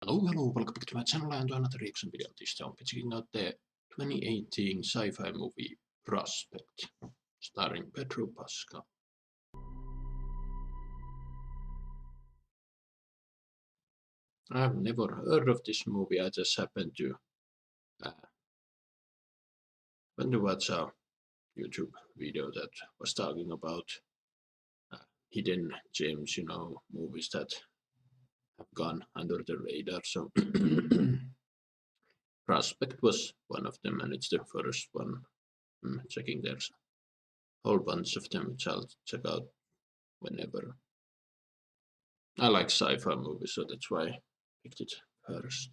Hello, welcome back to my channel and to another reaction video. This time we're checking out the 2018 sci-fi movie Prospect, starring Pedro Pascal. I've never heard of this movie. I just happened to watch a YouTube video that was talking about hidden gems, movies that have gone under the radar. So Prospect was one of them, and it's the first one I'm checking. There's a whole bunch of them, which I'll check out whenever. I like sci-fi movies, so that's why I picked it first.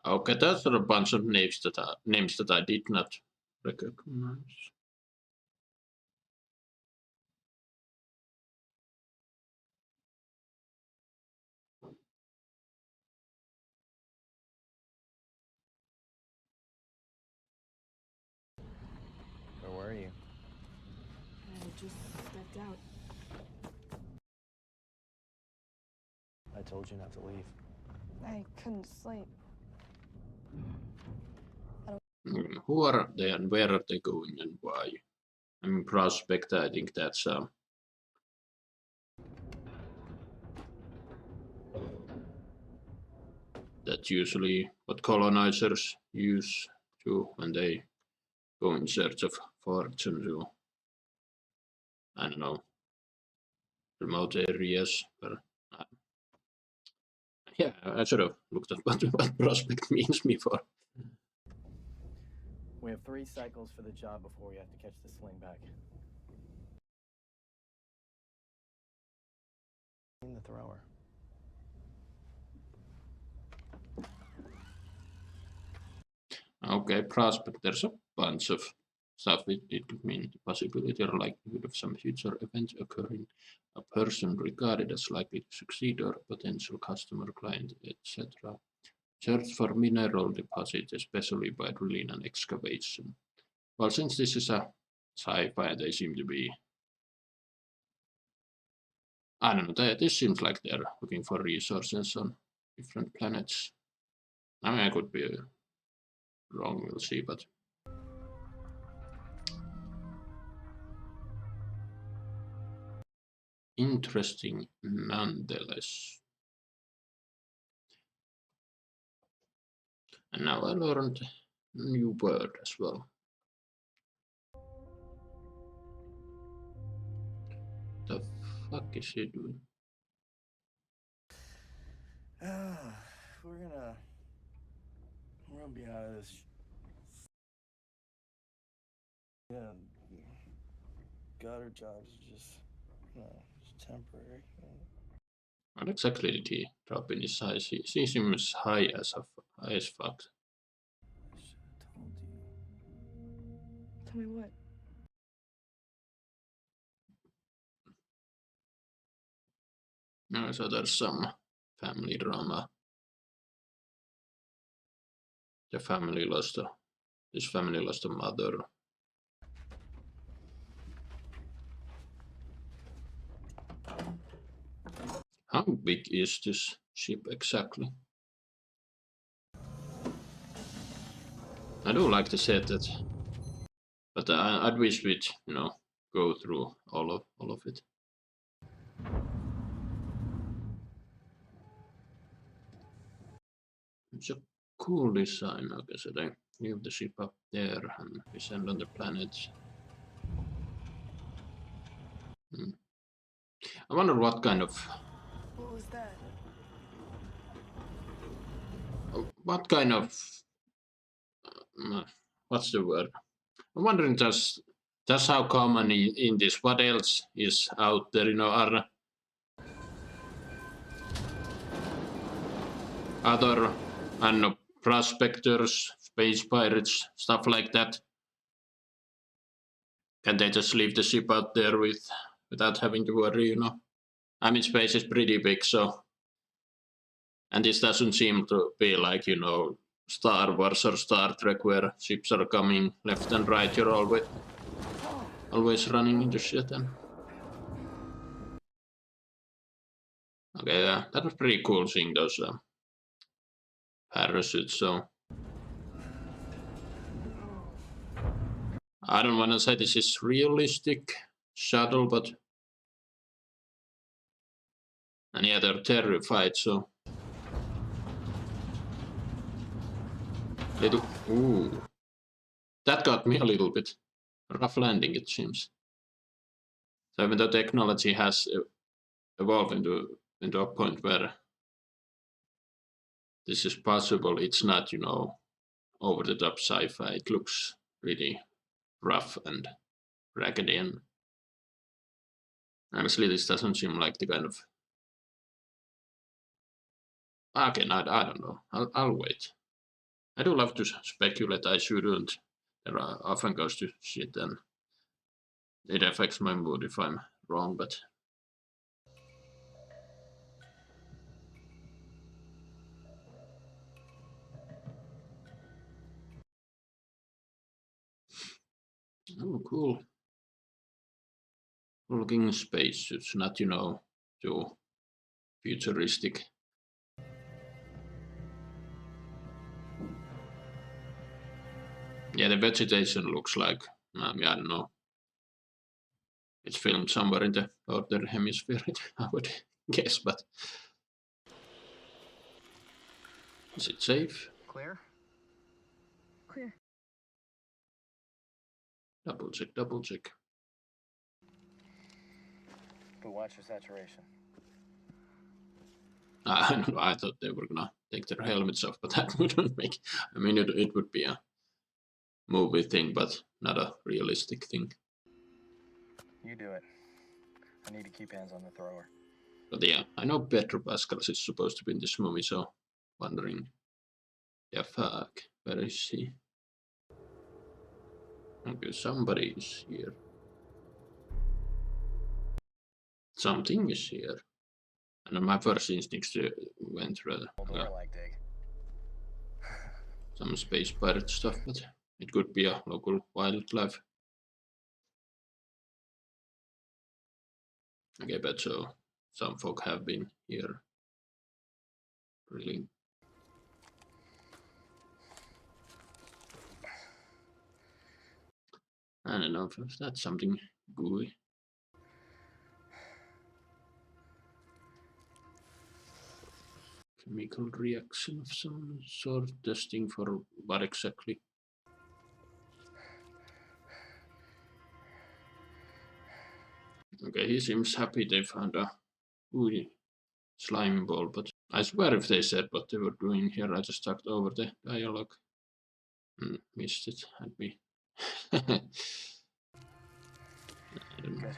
Okay, that's a bunch of names that I did not recognize. Where were you? I just stepped out. I told you not to leave. I couldn't sleep. Who are they and where are they going and why? I mean, Prospect, I think that's usually what colonizers use to when they go in search of fortune to, I don't know, remote areas. But yeah, I should have looked at what Prospect means before. We have 3 cycles for the job before we have to catch the sling back. In the thrower. Okay, Prospect, there's a bunch of stuff. It could mean the possibility or likelihood of some future event occurring, a person regarded as likely to succeed, or a potential customer, client, etc. Search for mineral deposits, especially by drilling and excavation. Well, since this is a sci-fi, they seem to be, I don't know, this seems like they're looking for resources on different planets. I mean, I could be wrong, we'll see, but interesting nonetheless. And now I learned a new word as well. The fuck is he doing? We're gonna be out of this. Yeah, gutter jobs are just, just temporary. What exactly did he drop in his size? He seems high as fuck. I should have told you. Tell me what? No, so there's some family drama. This family lost a mother. How big is this ship exactly? I do like the set that, but I'd wish we'd, go through all of it. It's a cool design, okay, so they leave the ship up there and descend on the planet. I wonder what kind of... What was that? What kind of... what's the word? I'm wondering just how common in this, what else is out there, are other, I don't know, prospectors, space pirates, stuff like that. Can they just leave the ship out there without having to worry, I mean, space is pretty big, so... And this doesn't seem to be like, Star Wars or Star Trek where ships are coming left and right, you're always running into shit and... Okay, that was pretty cool seeing those parachutes, so... I don't want to say this is realistic shuttle, but... And yeah, they're terrified, so... Ooh. That got me a little bit. Rough landing, it seems. So even though technology has evolved into a point where this is possible, it's not, you know, over the top sci-fi. It looks really rough and raggedy, and honestly, this doesn't seem like the kind of... Okay, no, I don't know. I'll wait. I do love to speculate. I shouldn't. There often goes to shit, and it affects my mood if I'm wrong, but... Oh, cool. Looking spacesuits, not, you know, too futuristic. Yeah, the vegetation looks like, I don't know. It's filmed somewhere in the northern hemisphere, I would guess, but... Is it safe? Clear? Clear. Double check, double check. But watch your saturation. I don't know, I thought they were gonna take their helmets off, but that wouldn't make... I mean, it would be a movie thing, but not a realistic thing. You do it. I need to keep hands on the thrower. But yeah, I know Pedro Pascal is supposed to be in this movie, so wondering... Yeah, fuck, where is he? Okay, somebody is here. Something is here. And my first instincts went rather... Like dig. Some space pirate stuff, but it could be a local wildlife. Okay, but so some folk have been here. Really. I don't know if that's something gooey. Chemical reaction of some sort, testing for what exactly? Okay, he seems happy they found a ooey slime ball, but I swear if they said what they were doing here, I just talked over the dialogue. Missed it, had me. I don't know. Good.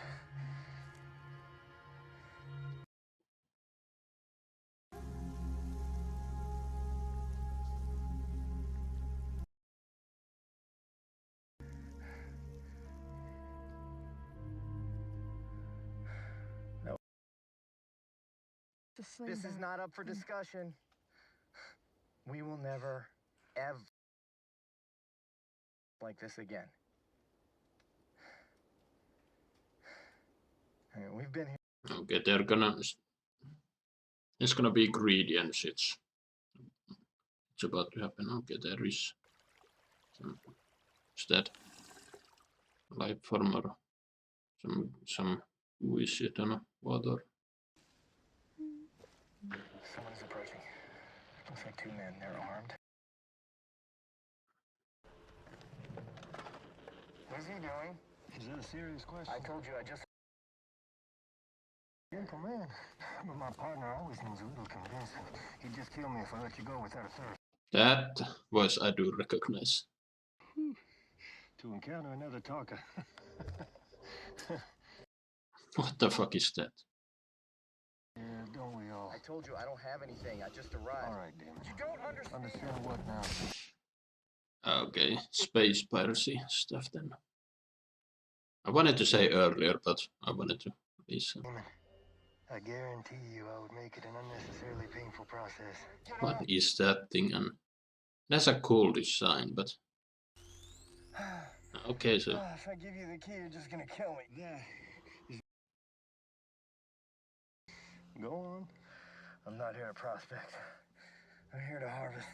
Just slam This is down. not up for discussion. We will never, ever like this again. I mean, we've been here. Okay, they're gonna... It's gonna be greedy and shit. It's about to happen. Okay, there is some... Is that life form or some gooey shit on water? Someone's approaching. Looks like two men. They're armed. What's he doing? Is that a serious question? I told you I just... Simple man. But my partner always knows a little convincing. He'd just kill me if I let you go without a search. That voice I do recognize. To encounter another talker. What the fuck is that? Yeah, don't we all? I told you I don't have anything. I just arrived. All right, damn it. You don't understand. Understand what now? Okay, space piracy stuff then. I wanted to say earlier, but I wanted to listen. Damn it. I guarantee you I would make it an unnecessarily painful process. What is that thing? And That's a cool design, but okay, so If I give you the key, you're just gonna kill me. Yeah. Go on. I'm not here to prospect. I'm here to harvest.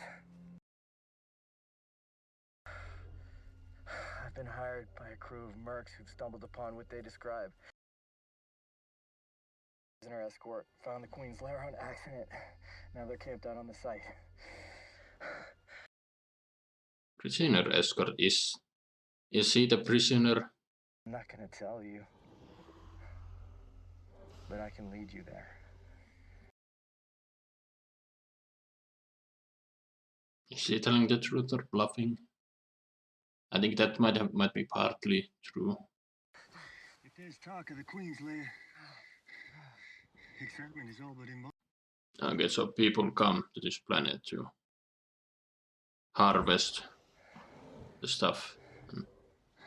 I've been hired by a crew of mercs who've stumbled upon what they describe. Prisoner escort found the Queen's lair on accident. Now they're camped out on the site. prisoner escort is he the prisoner? I'm not gonna tell you, but I can lead you there. Is he telling the truth or bluffing? I think that might be partly true. If there's talk of the Queen's lair, excitement is all but impossible. Okay, so people come to this planet to harvest the stuff.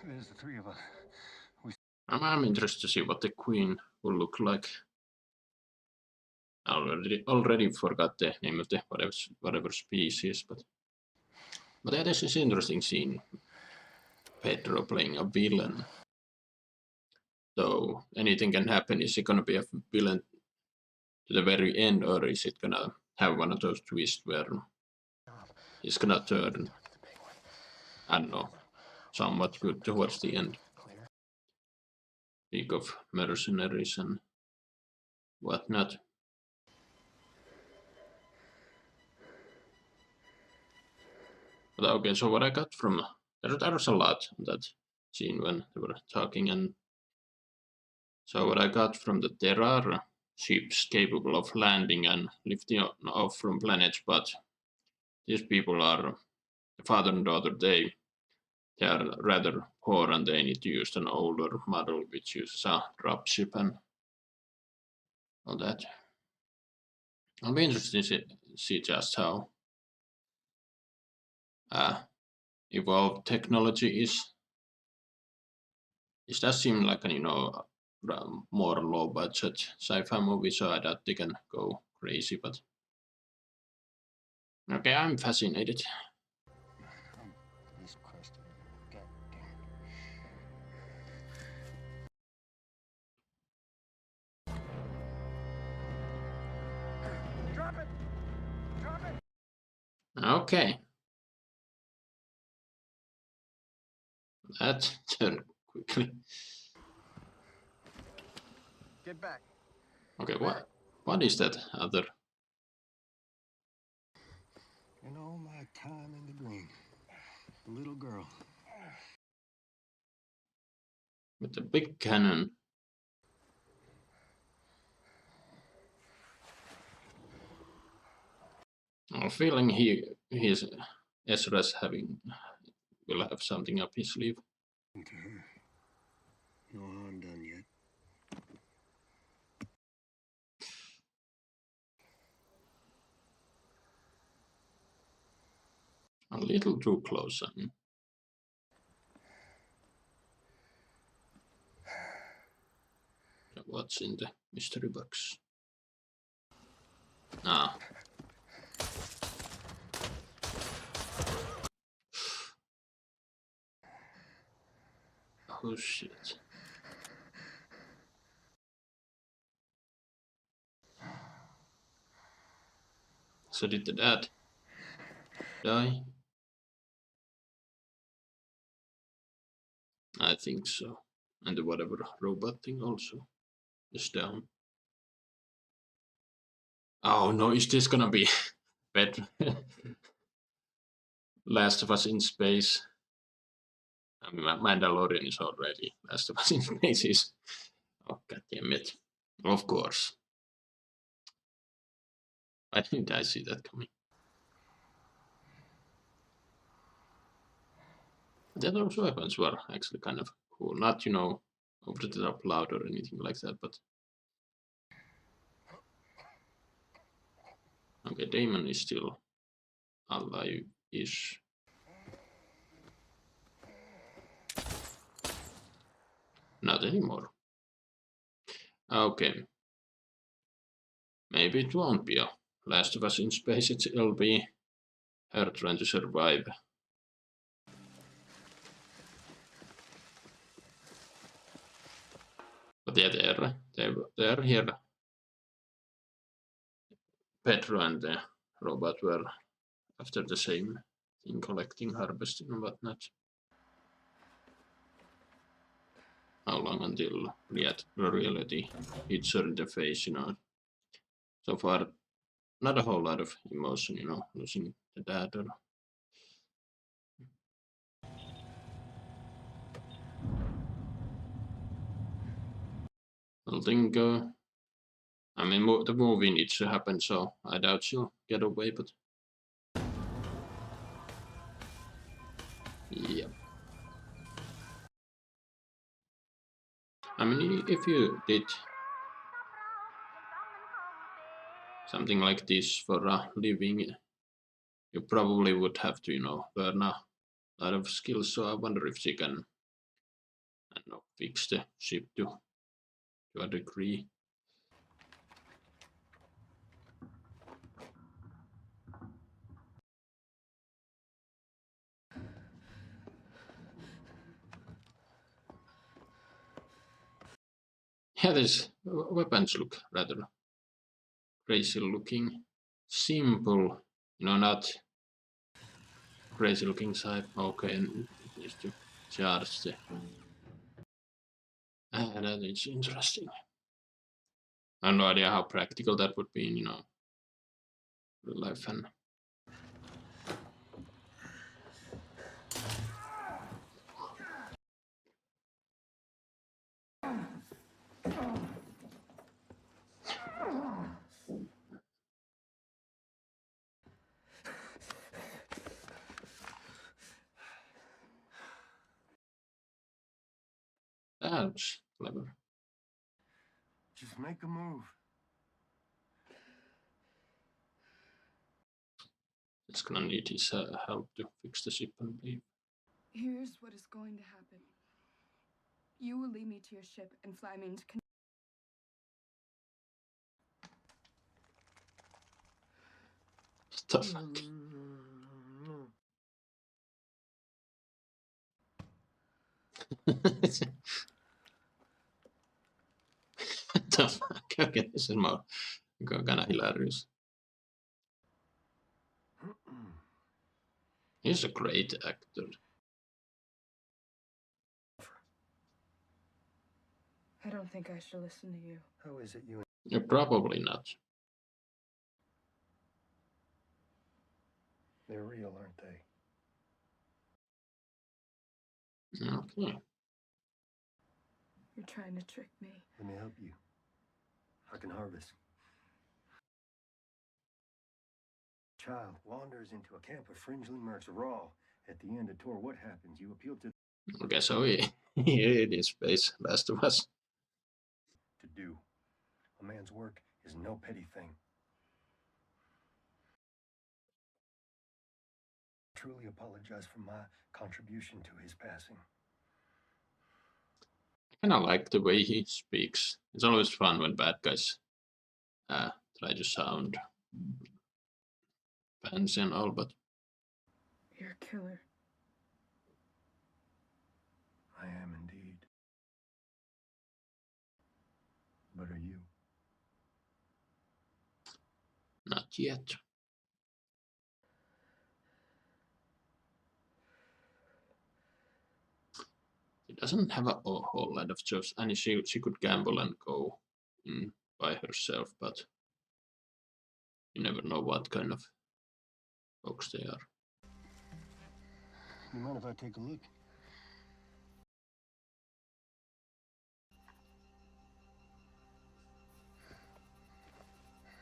There's the three of us. I'm interested to see what the Queen will look like. I already forgot the name of the whatever species, but yeah, this is interesting scene. Pedro playing a villain. Though anything can happen. Is he gonna be a villain to the very end, or is it gonna have one of those twists where he's gonna turn, I don't know, somewhat good towards the end? Speak of mercenaries and whatnot. But okay, so what I got from there was a lot in that scene when they were talking, and so what I got from that there are ships capable of landing and lifting off from planets, but these people are father and daughter. They are rather poor and they need to use an older model which uses a dropship and all that. I'll be interested to see just how evolved technology is. It does seem like an more low budget sci-fi movie, so I doubt they can go crazy. But okay, I'm fascinated. This crust of it. God damn it. Drop it! Drop it! Okay, that turned quickly. Get back. Okay, what is that other? And all my time in the green. The little girl. With the big cannon. I'm feeling he's Ezra's will have something up his sleeve. To her. No harm done yet. A little too close, I mean. What's in the mystery box? Ah. Oh shit. So did the dad die? I think so. And the whatever robot thing also is down. Oh no, is this gonna be better? Last of Us in space. I mean, Mandalorian is already Last of Us in space is. Oh god damn it. Of course. I didn't I see that coming. The those weapons were actually kind of cool. Not, over the top loud or anything like that, but okay, Damon is still alive-ish. Not anymore. Okay. Maybe it won't be a Last of Us in space, it'll be her trying to survive. But yeah, they're here. Pedro and the robot were after the same thing, collecting, harvesting, and whatnot. How long until reality hits her in the face, So far, not a whole lot of emotion, losing the dad or. I think, I mean, the movie needs to happen, so I doubt she'll get away, but. Yeah. I mean, if you did something like this for a living, you probably would have to, learn a lot of skills. So I wonder if she can, I don't know, fix the ship to a degree. Yeah, these weapons look rather crazy looking. Simple, not crazy looking side. Okay, and it needs to charge the. That is interesting. I have no idea how practical that would be in, real life. And that's clever. Just make a move. It's gonna need his help to fix the ship, I believe. Here's what is going to happen. You will lead me to your ship and fly me into What the fuck? What the fuck? Okay, this is more kind of hilarious. He's a great actor. I don't think I should listen to you. How is it you Yeah, probably not. They're real, aren't they? Okay. You're trying to trick me. Let me help you. I can harvest. Child wanders into a camp of fringely mercs raw. At the end of tour, what happens? You appeal to Okay, so he in space, Last of Us. do. A man's work is no petty thing. Truly apologize for my contribution to his passing. I kind of like the way he speaks. It's always fun when bad guys try to sound fancy and all, but You're a killer. I am indeed. But are you? not yet. She doesn't have a whole lot of jobs, and she could gamble and go in by herself, but you never know what kind of folks they are. You mind if I take a look?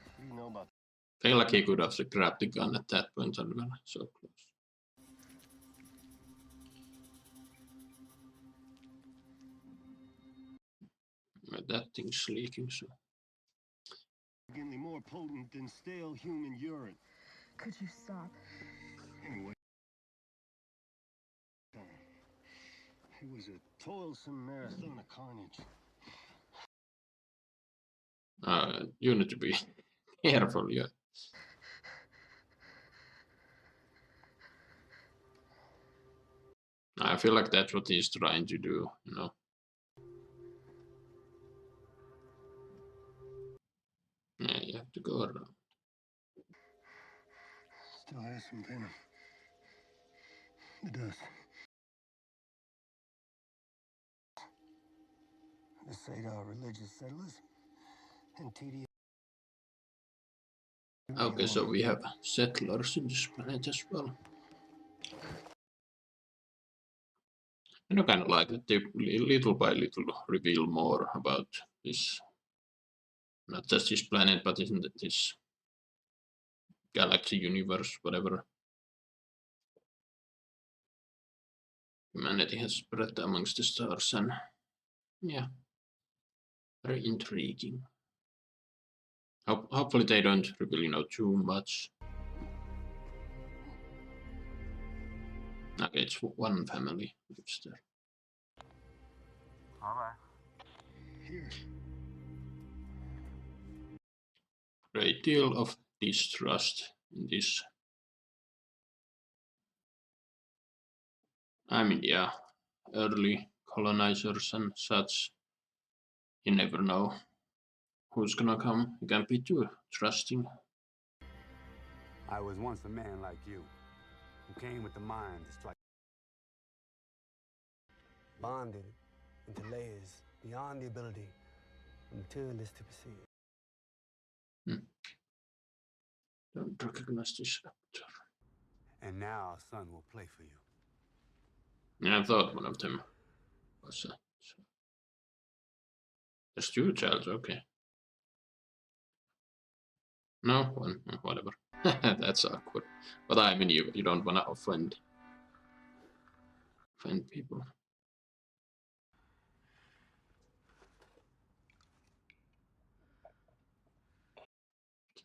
What do you know about I feel like he could have grabbed the gun at that point and were so close. But that thing's leaking, so. significantly more potent than stale human urine? Could you stop? Anyway, it was a toilsome marathon of carnage. You need to be careful, yeah. I feel like that's what he's trying to do, you know. Yeah, you have to go around. Still has some venom. It does. The Sadar religious settlers and TD. Okay, so we have settlers in this planet as well. And I kind of like that they little by little reveal more about this, not just this planet, but isn't it this galaxy, universe, whatever. Humanity has spread amongst the stars, and yeah, very intriguing. Hopefully they don't reveal, you know, too much. Okay, it's one family lives there. All right. Here. Great deal of distrust in this. I mean, yeah, early colonizers and such, you never know who's gonna come. You can't be too trusting. I was once a man like you, who came with the mind to strike. Bonded into layers beyond the ability of materialists to perceive. Don't recognize this actor. And now our son will play for you. Yeah, I thought one of them was there's two childs, okay. No, one, whatever. That's awkward. But I mean, you don't want to offend people.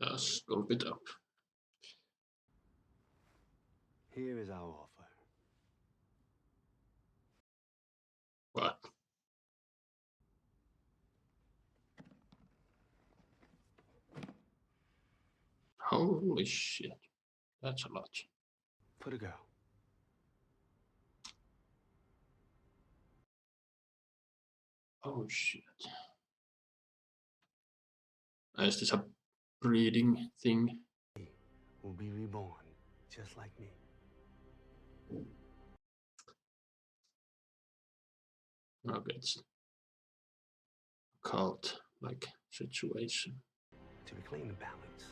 Just gulp it up. Here is our offer. What? Holy shit. That's a lot. For the girl. Oh shit. Is this a breeding thing? Will be reborn, just like me. Okay, it's a cult-like situation. To reclaim the balance.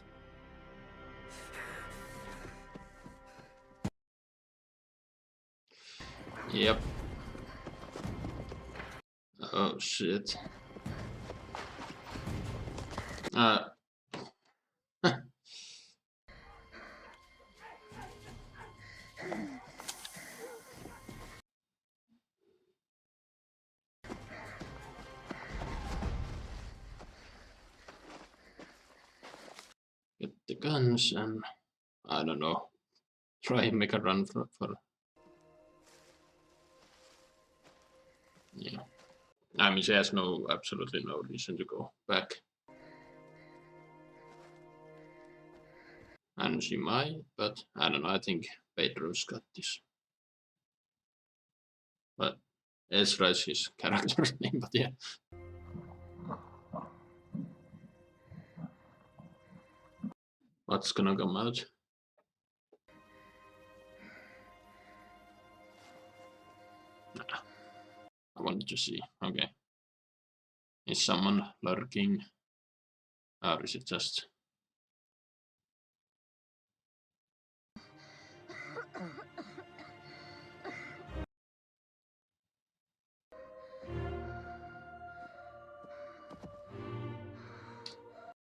Yep. Oh shit. Get the guns and I don't know. Try and make a run for yeah. I mean, she has absolutely no reason to go back. And she might, but I don't know, I think Pedro's got this. But Ezra is his character's name, but yeah. What's gonna come out? Nah. I wanted to see. Okay. Is someone lurking? Or is it just...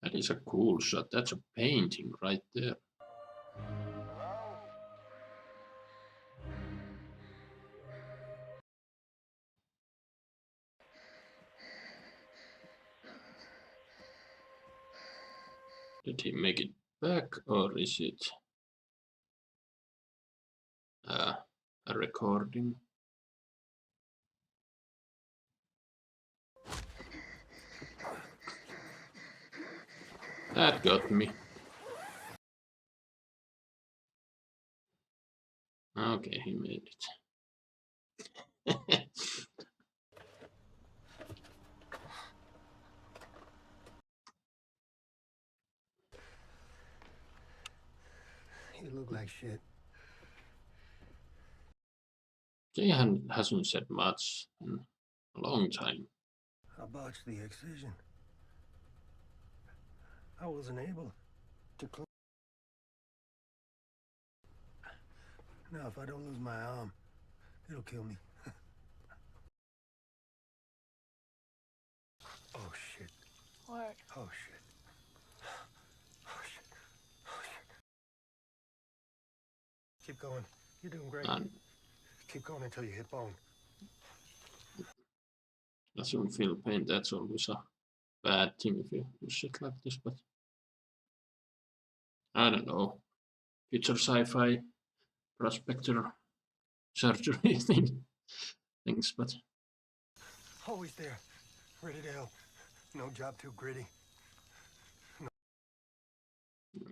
That is a cool shot. That's a painting right there. Did he make it back, or is it a recording? That got me. Okay, he made it. You look like shit. Jay hasn't said much in a long time. I botched the excision. I wasn't able to clean. Now, if I don't lose my arm, it'll kill me. Oh, shit. What? Oh, shit. Oh, shit. Oh, shit. Keep going. You're doing great. And Keep going until you hit bone. doesn't feel pain. That's always a bad thing if you do shit like this, but I don't know. Future sci-fi prospector surgery things, but Always there. Ready to help. No job too gritty.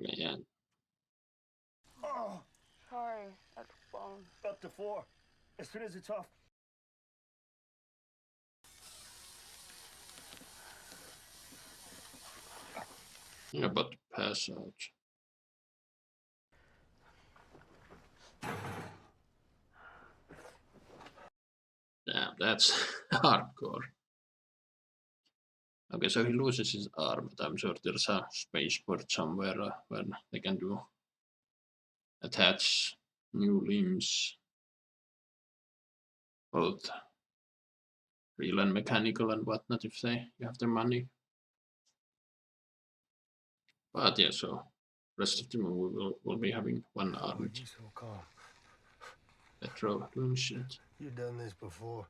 yeah. Oh, Sorry, that's phone. up to 4. As soon as it's off. You're about to pass out. Damn, that's hardcore. Okay, so he loses his arm, but I'm sure there's a spaceport somewhere where they can do attach new limbs, both real and mechanical and whatnot if you have the money. But yeah, so rest of the movie will be having one armed He's so calm. Petro doing shit. You've done this before.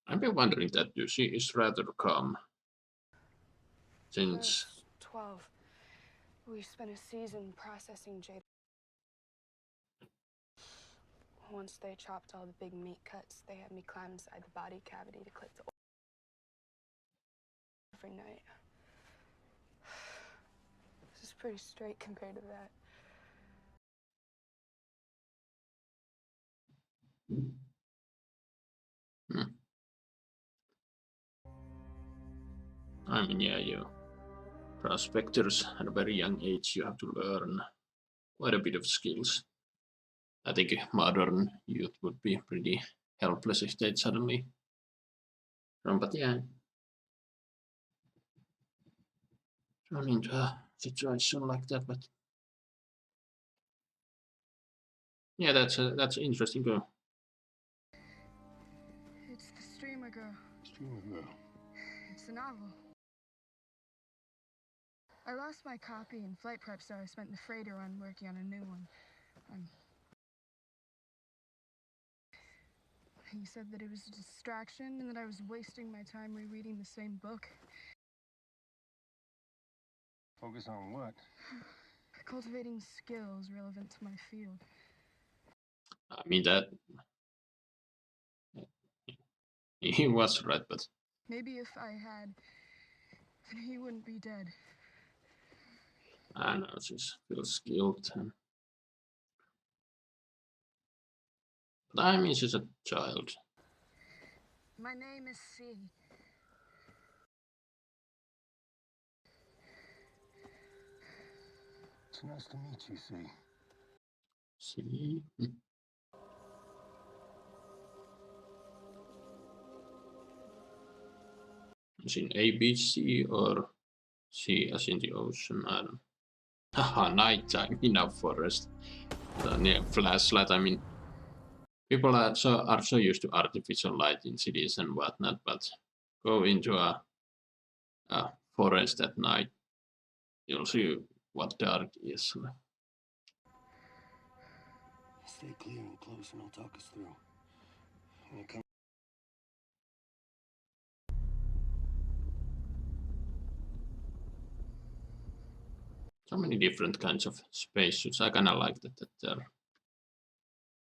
I've been wondering that she is rather calm since 12. We spent a season processing Jade. Once they chopped all the big meat cuts, they had me climb inside the body cavity to collect the oil every night. This is pretty straight compared to that. I mean, yeah, you prospectors at a very young age, you have to learn quite a bit of skills. I think modern youth would be pretty helpless if they'd suddenly but yeah, run into a situation like that. But yeah, that's interesting. Go. It's the Streamer Girl. Streamer girl. It's a novel. I lost my copy in flight prep, so I spent the freighter run working on a new one. He said that it was a distraction and that I was wasting my time rereading the same book. Focus on what? Cultivating skills relevant to my field. I mean that he was right, but Maybe if I had, then he wouldn't be dead. I don't know, she's feels skilled. But I mean, she's a child. My name is C. It's nice to meet you, C. See? Is in A, B, C, or C as in the ocean? I don't. Haha, nighttime in a forest. Yeah, flashlight. I mean, people are so used to artificial light in cities and whatnot, but go into a forest at night, you'll see what dark is. Stay clear and close and I'll talk us through. When it comes So many different kinds of spacesuits. I kinda like that they're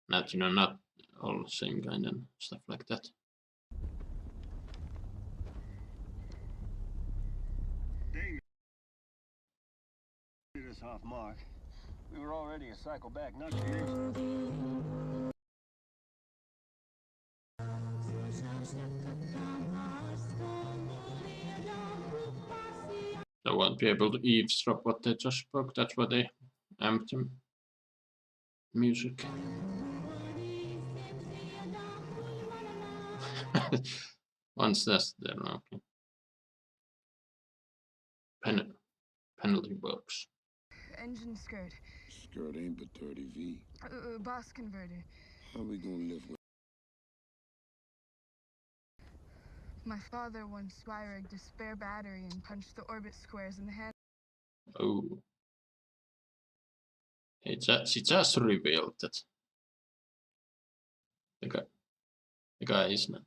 not, not all the same kind and stuff like that. Damon hit us off mark. We were already a cycle back, not to mention They won't be able to eavesdrop what they just spoke. That's why they amped the music. Once that's there, okay. Penalty box. Engine skirt. Skirt ain't but 30V. Boss converter. How we gonna live with? My father once wire-rigged a spare battery and punched the orbit squares in the hand. Oh. She just revealed that the guy is not.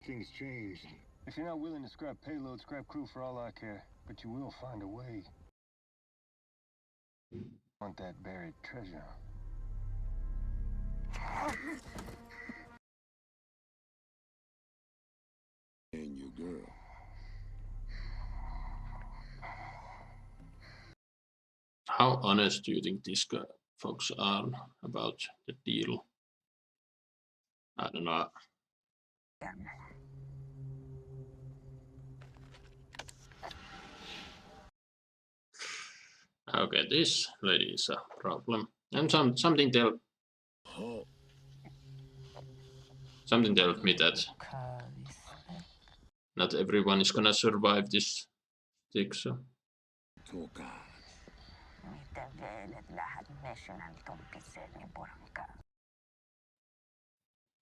Things changed. If you're not willing to scrap payload, scrap crew for all I care. But you will find a way. Want that buried treasure? And your girl. How honest do you think these folks are about the deal? I don't know. Okay, this lady is a problem. And something tells me that not everyone is gonna survive this stick, so.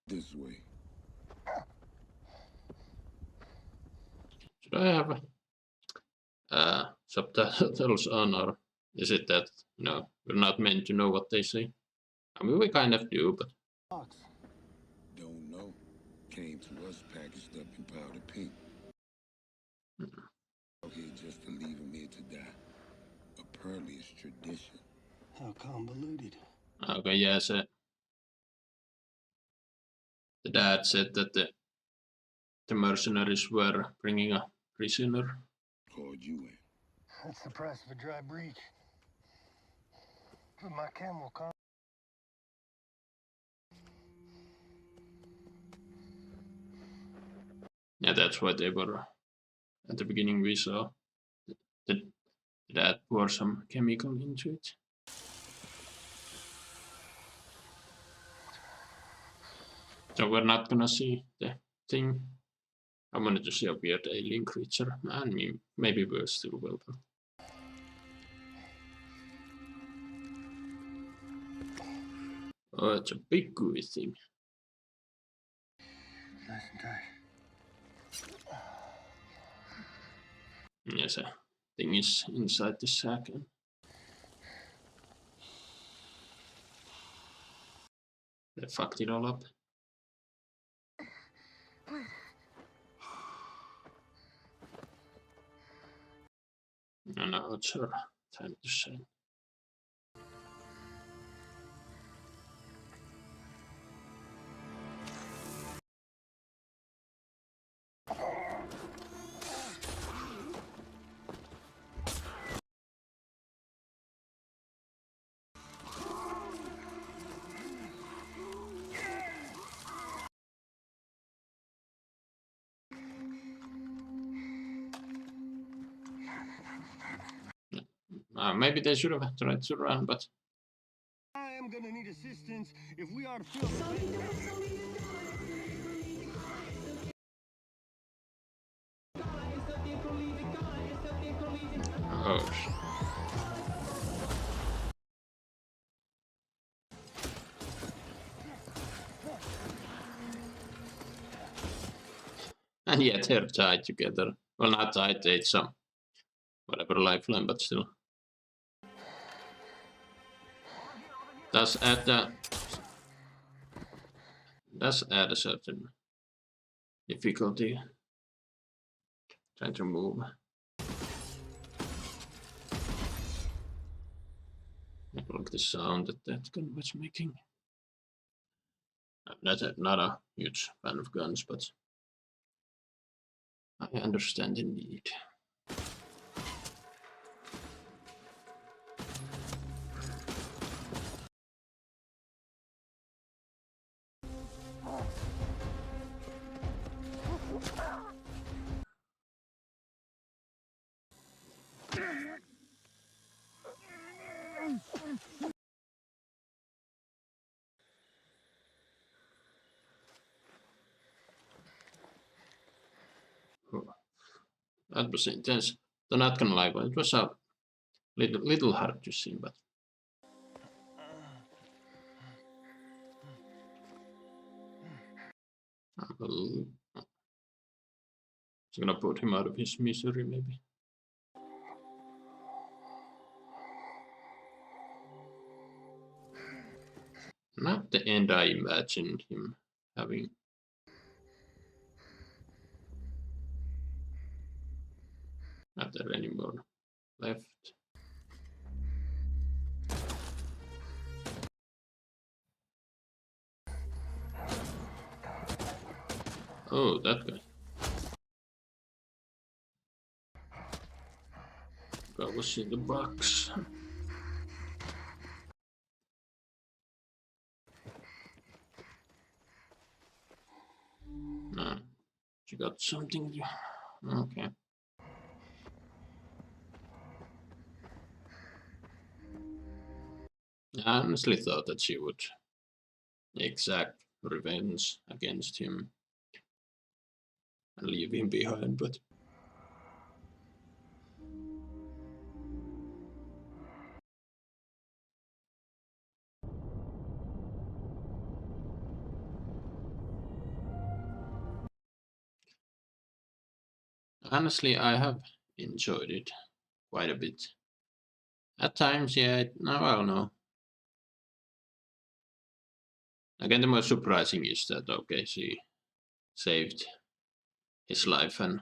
This way. Should I have subtitles on, or is it that, we're not meant to know what they say? I mean, we kind of do, but... Don't know. Came to us packaged up in powder pink. Okay, just to leave him here to die. Apparently it's tradition. How convoluted. Okay, yes. The dad said that the mercenaries were bringing a prisoner. Called you in. That's the price of a dry breach. But my camel come. Yeah, that's why they were. At the beginning, we saw the dad pour some chemical into it. So we're not gonna see the thing. I wanted to see a weird alien creature, and maybe we still will. Oh, it's a big gooey thing. Nice and tight. Yes, a thing is inside the sack. And they fucked it all up. And now it's her time to shine. Maybe they should have tried to run, but I am gonna need assistance if we are to fill the oh. And yet they're tied together. Well, not tied, they some whatever lifeline, but still. Does add a certain difficulty trying to move. I like the sound that gun was making. I'm not a huge fan of guns, but I understand the need. that was intense. So not gonna lie, but it was a little hard to see, but it's gonna put him out of his misery, maybe. Not the end I imagined him having. Not there anymore left. Oh, that guy. Guy was in the box. No, she got something. Okay. I honestly thought that she would exact revenge against him and leave him behind, but honestly, I have enjoyed it quite a bit. At times, yeah, I don't know. Again, the most surprising is that, okay, she saved his life, and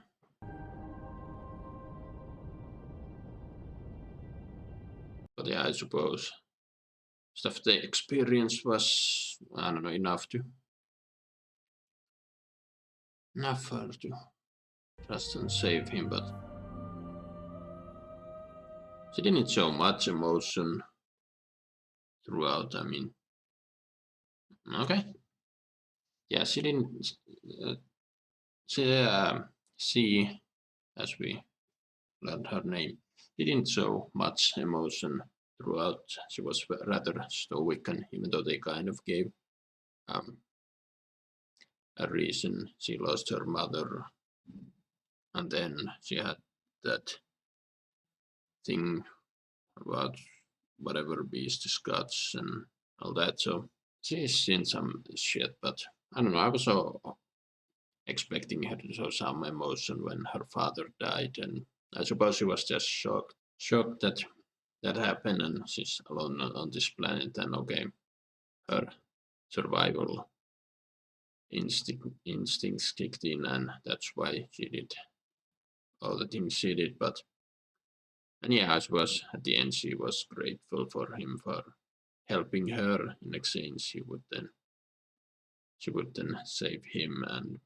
but yeah, I suppose stuff they experienced was, I don't know, enough for her to trust and save him, but she didn't show much emotion throughout. I mean, okay, yeah, she didn't. She, as we learned her name, didn't show much emotion throughout. She was rather stoic, and even though they kind of gave a reason, she lost her mother, and then she had that thing about whatever beast Scots and all that. So she's seen some shit, but I don't know. I was so expecting her to show some emotion when her father died, and I suppose she was just shocked that that happened, and she's alone on this planet. And okay, her survival instincts kicked in, and that's why she did all the things she did. But and yeah, I suppose at the end she was grateful for him for helping her. In exchange, she would then save him, and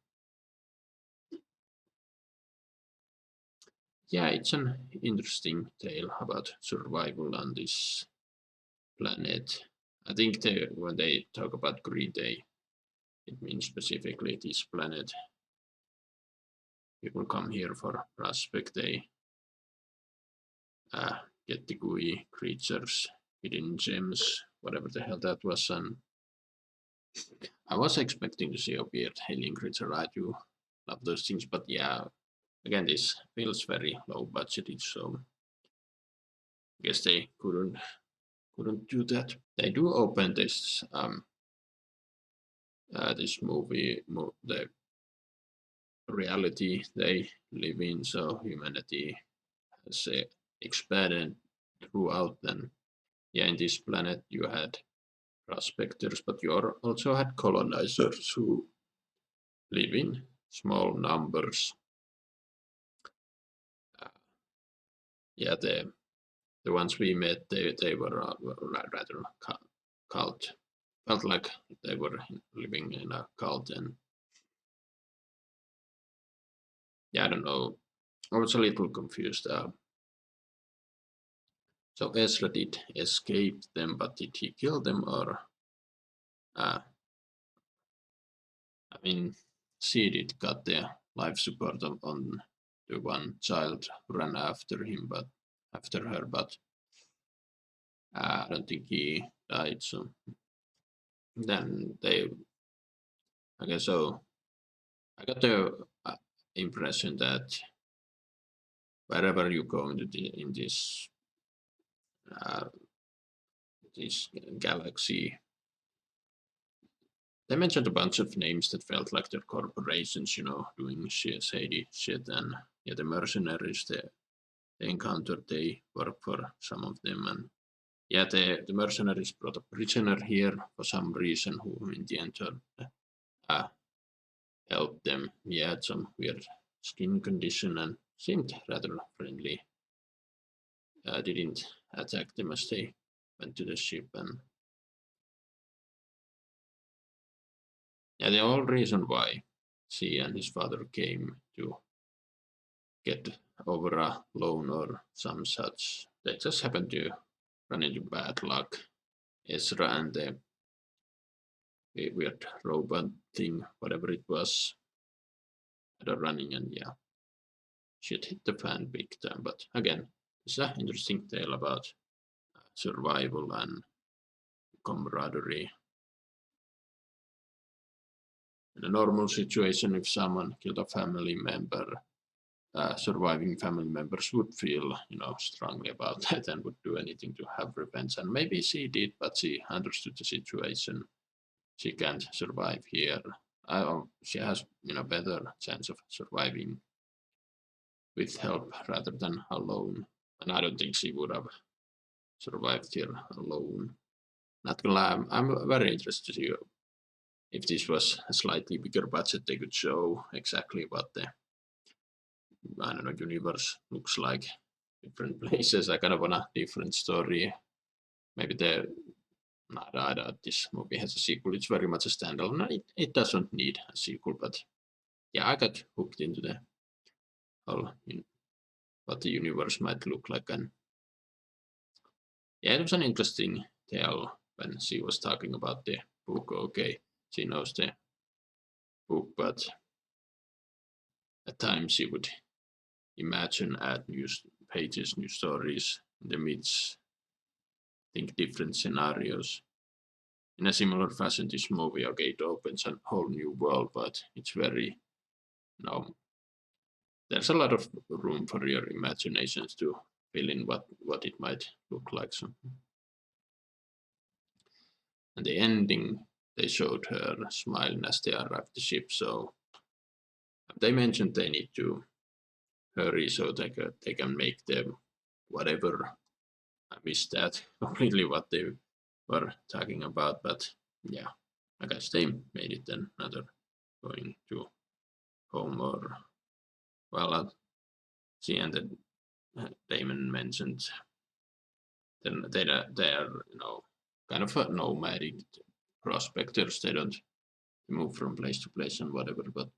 yeah, it's an interesting tale about survival on this planet. I think when they talk about Green Day, it means specifically this planet. People come here for Prospect. They get the gooey creatures, hidden gems, whatever the hell that was. And I was expecting to see a weird alien creature. I do love those things, but yeah, again, this feels very low budgeted, so I guess they couldn't do that. They do open this this movie, the reality they live in, so humanity has expanded throughout. Then yeah, in this planet you had prospectors, but you also had colonizers who live in small numbers. Yeah, the ones we met, they were rather cult. Felt like they were living in a cult, and yeah, I don't know. I was a little confused. So Ezra did escape them, but did he kill them, or I mean, she did got the life support on the one child who ran after her, but I don't think he died. So then I guess so. I got the impression that wherever you go in this galaxy. They mentioned a bunch of names that felt like they're corporations, doing shady shit, and yeah, the mercenaries they encountered, they work for some of them, and yeah, the mercenaries brought a prisoner here for some reason, who in the end helped them. He had some weird skin condition and seemed rather friendly. Didn't attack them as they went to the ship, and yeah, the whole reason why she and his father came to get over a loan or some such, they just happened to run into bad luck. Ezra and the weird robot thing, whatever it was, had a running, and yeah, shit hit the fan big time. But again, it's an interesting tale about survival and camaraderie. In a normal situation, if someone killed a family member, surviving family members would feel, strongly about that and would do anything to have revenge. And maybe she did, but she understood the situation. She can't survive here. She has, better chance of surviving with help rather than alone. And I don't think she would have survived here alone. Not gonna lie, I'm very interested to see if this was a slightly bigger budget. They could show exactly what the universe looks like. Different places, I kind of want a different story. Maybe this movie has a sequel. It's very much a standalone. It doesn't need a sequel, but yeah, I got hooked into the whole, what the universe might look like, and yeah, it was an interesting tale when she was talking about the book. Okay, she knows the book, but at times she would imagine, add new pages, new stories in the midst, think different scenarios. In a similar fashion, this movie, okay, it opens a whole new world, but it's very, there's a lot of room for your imaginations to fill in what it might look like. So, and the ending, they showed her smiling as they arrived at the ship. So they mentioned they need to hurry so they can make them whatever. I missed that completely what they were talking about, but yeah, I guess they made it then. Another going to home, or well, she and Damon mentioned then they are kind of nomadic prospectors. They don't move from place to place and whatever, but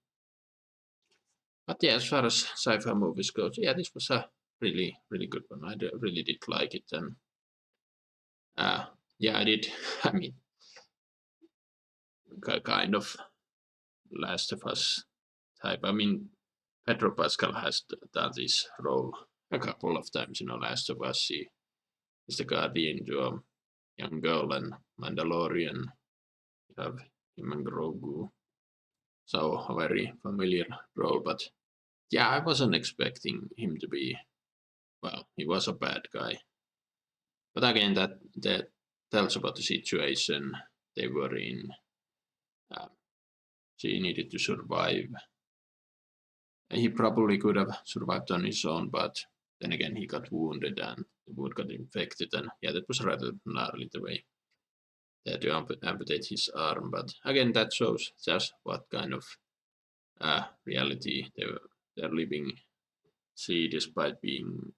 yeah, as far as sci-fi movies goes, yeah, this was a really, really good one. I really did like it, and yeah, I did. I mean, kind of Last of Us type. I mean, Pedro Pascal has done this role a couple of times. Last of Us, he is the guardian to a young girl, and Mandalorian, you have him and Grogu. So a very familiar role, but yeah, I wasn't expecting him to be, well, he was a bad guy. But again, that tells about the situation they were in. She needed to survive. He probably could have survived on his own, but then again, he got wounded and the wound got infected, and yeah, that was rather gnarly the way they had to amputate his arm. But again, that shows just what kind of reality they're living. She, despite being,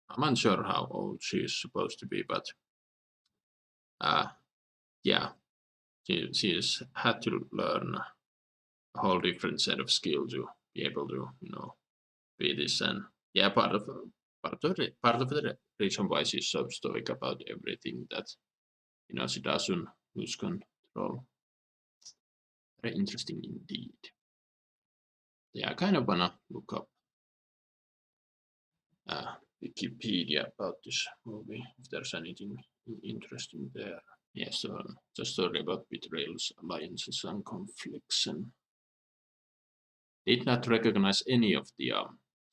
I'm unsure how old she is supposed to be, but yeah, she has had to learn a whole different set of skill to be able to, be this. And yeah, part of the reason why she's so stoic about everything, that she doesn't lose control. Very interesting indeed. Yeah, I kind of wanna look up Wikipedia about this movie if there's anything interesting there. Yeah, so the story about betrayals, alliances, and conflicts, and did not recognize any of the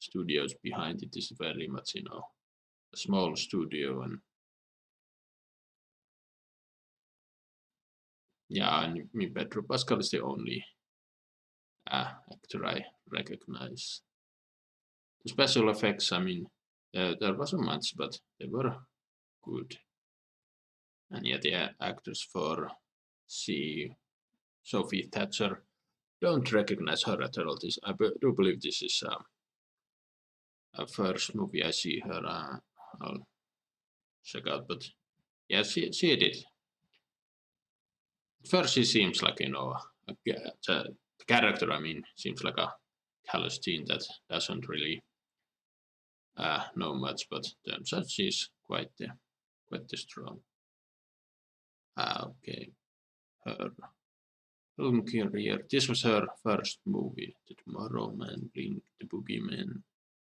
studios behind it is very much, a small studio, and yeah, and Pedro Pascal is the only actor I recognize. The special effects, I mean, there wasn't much, but they were good. And yet the actors for Sophie Thatcher, don't recognize her at all. I do believe this is a first movie I see her. I'll check out, but yeah, she did. First, she seems like, the character, I mean, seems like a callous teen that doesn't really know much, but turns out she's quite strong. Okay, her film career. This was her first movie: The Tomorrow Man, Blink, The Boogeyman,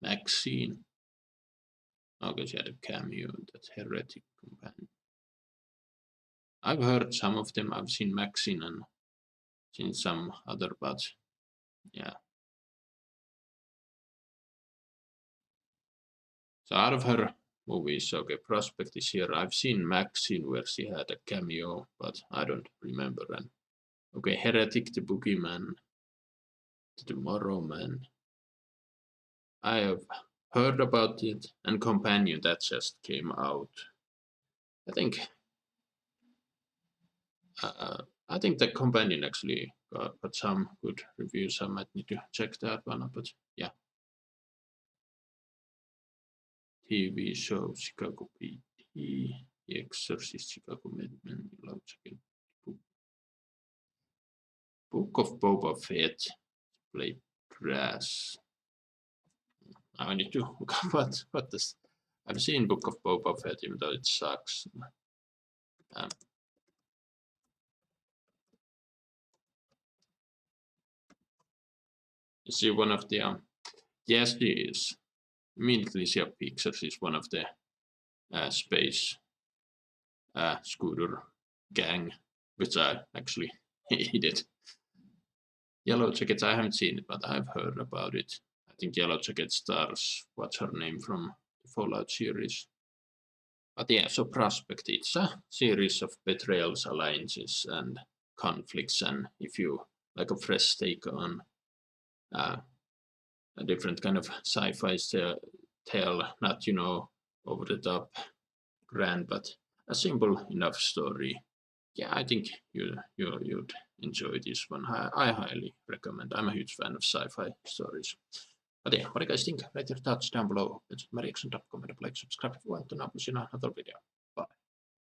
Maxine. Okay, she had a cameo in that Heretic Companion. I've heard some of them. I've seen Maxine and seen some other, but yeah. So out of her movies, okay, Prospect is here. I've seen Maxine where she had a cameo, but I don't remember. And okay, Heretic, The Boogeyman, The Tomorrow Man. I have heard about it, and Companion that just came out. I think the Companion actually got some good reviews. I might need to check that one out, but yeah. TV show Chicago PD, The Exorcist, Chicago Med-Men, Yellow Jacket, Book of Boba Fett, Blade Grass. I need to look up what this. I've seen Book of Boba Fett, even though it sucks. You see one of the yes, she is. Immediately see a picture. She's one of the space scooter gang, which I actually hated. Yellow Jackets, I haven't seen it, but I've heard about it. I think Yellow Jacket stars, what's her name from the Fallout series. But yeah, so Prospect, it's a series of betrayals, alliances, and conflicts, and if you like a fresh take on a different kind of sci-fi tale, not, over the top grand, but a simple enough story. Yeah, I think you'd enjoy this one. I highly recommend. I'm a huge fan of sci-fi stories. But yeah, what do you guys think? Write your thoughts down below. It's Mariekson.com, and like, subscribe if you want to, and I'll see you in another video.